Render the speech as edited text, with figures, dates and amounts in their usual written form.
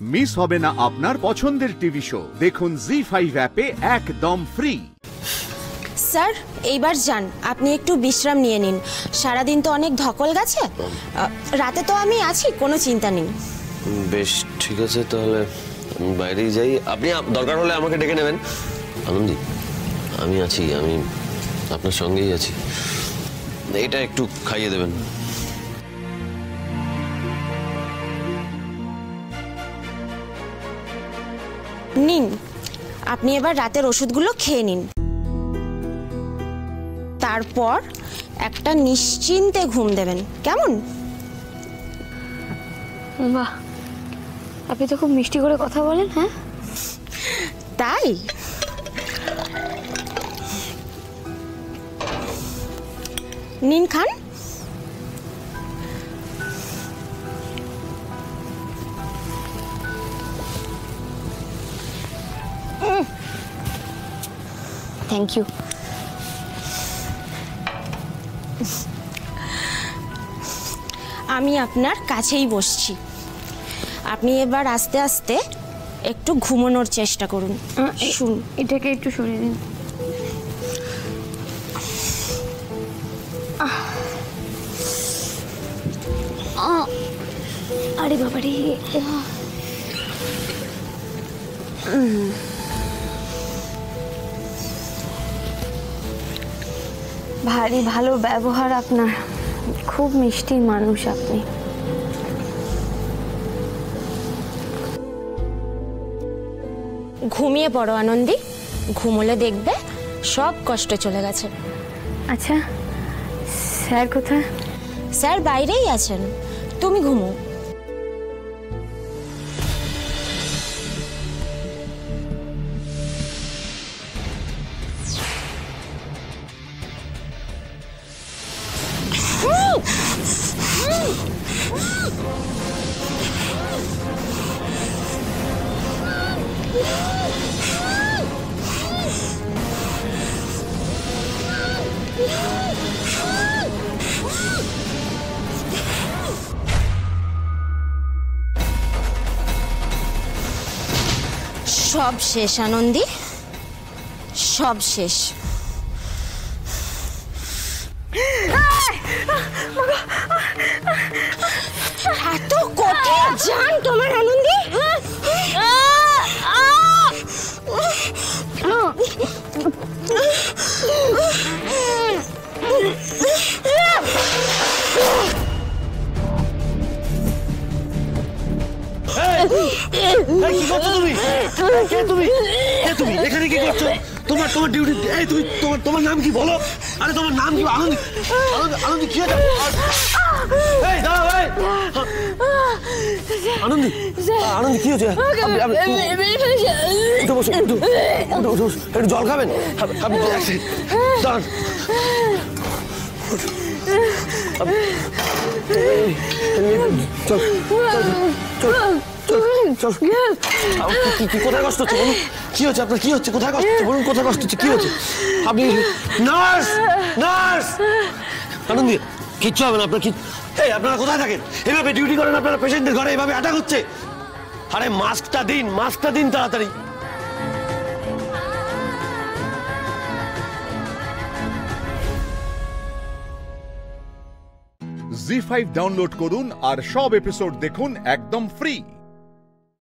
Miss হবে না আপনার পছন্দের টিভি শো। দেখুন জি5 অ্যাপে একদম ফ্রি। স্যার এইবার যান, আপনি একটু বিশ্রাম নিয়ে নিন। সারাদিন তো অনেক ধকল গেছে, রাতে তো আমি আছি, কোনো চিন্তা নেই। বেশ ঠিক আছে, তাহলে বাইরেই যাই। আপনি দরকার হলে আমাকে ডেকে নেবেন। আনন্দী, আমি আছি, আমি আপনার সঙ্গেই আছি। এটা একটু খাইয়ে দেবেন। নিন, আপনি এবার রাতের ওষুধগুলো খেয়ে নিন, তারপর একটা নিশ্চিন্তে ঘুম দেবেন, কেমন? বাহ, আপনি তো খুব মিষ্টি করে কথা বলেন। হ্যাঁ তাই? নিন, খান। Thank you. আমি আপনার কাছেই বসছি, আপনি এবার আস্তে আস্তে একটু ঘুমানোর চেষ্টা করুন। শুন, এটাকে একটু সরিয়ে দিন। আরে বাবারে, ভারী ভালো ব্যবহার আপনার, খুব মিষ্টি মানুষ আপনি। ঘুমিয়ে পড়ো আনন্দী, ঘুমোলে দেখবে সব কষ্ট চলে গেছে। আচ্ছা, স্যার কোথায়? স্যার বাইরেই আছেন, তুমি ঘুমো। সব শেষ আনন্দী, সব শেষ। এত কঠিন জান তোমার আনন্দী? কি করছো তুমি? কে তুমি? কে তুমি? এখানে কি করছো? তোমার ডিউটি। এই তুমি, তোমার নাম কি বলো? আরে তোমার নাম কি? আনন্দী, আনন্দী কি হয়েছে? এই দাঁড়াও, এই আনন্দী, আনন্দী কি হয়েছে? একটু বসো, একটু জল খাবেন? আপনি দাঁড়ান। চল চল চল। কোথায় কষ্ট হচ্ছে বলুন? কি হচ্ছে আপনার? কি হচ্ছে? কোথায় কষ্ট হচ্ছে বলুন? কোথায় কষ্ট হচ্ছে? কি হচ্ছে? আপনি নার্স, নার্স। আনন্দী, কিচ্ছু হবে না আপনার। এই আপনারা কোথায় থাকেন? এভাবে ডিউটি করেন আপনারা? পেশেন্টদের ঘরে এভাবে অ্যাটাক হচ্ছে। আরে মাস্কটা দিন, মাস্কটা দিন তাড়াতাড়ি। জি5 ডাউনলোড করুন আর সব এপিসোড দেখুন একদম ফ্রি।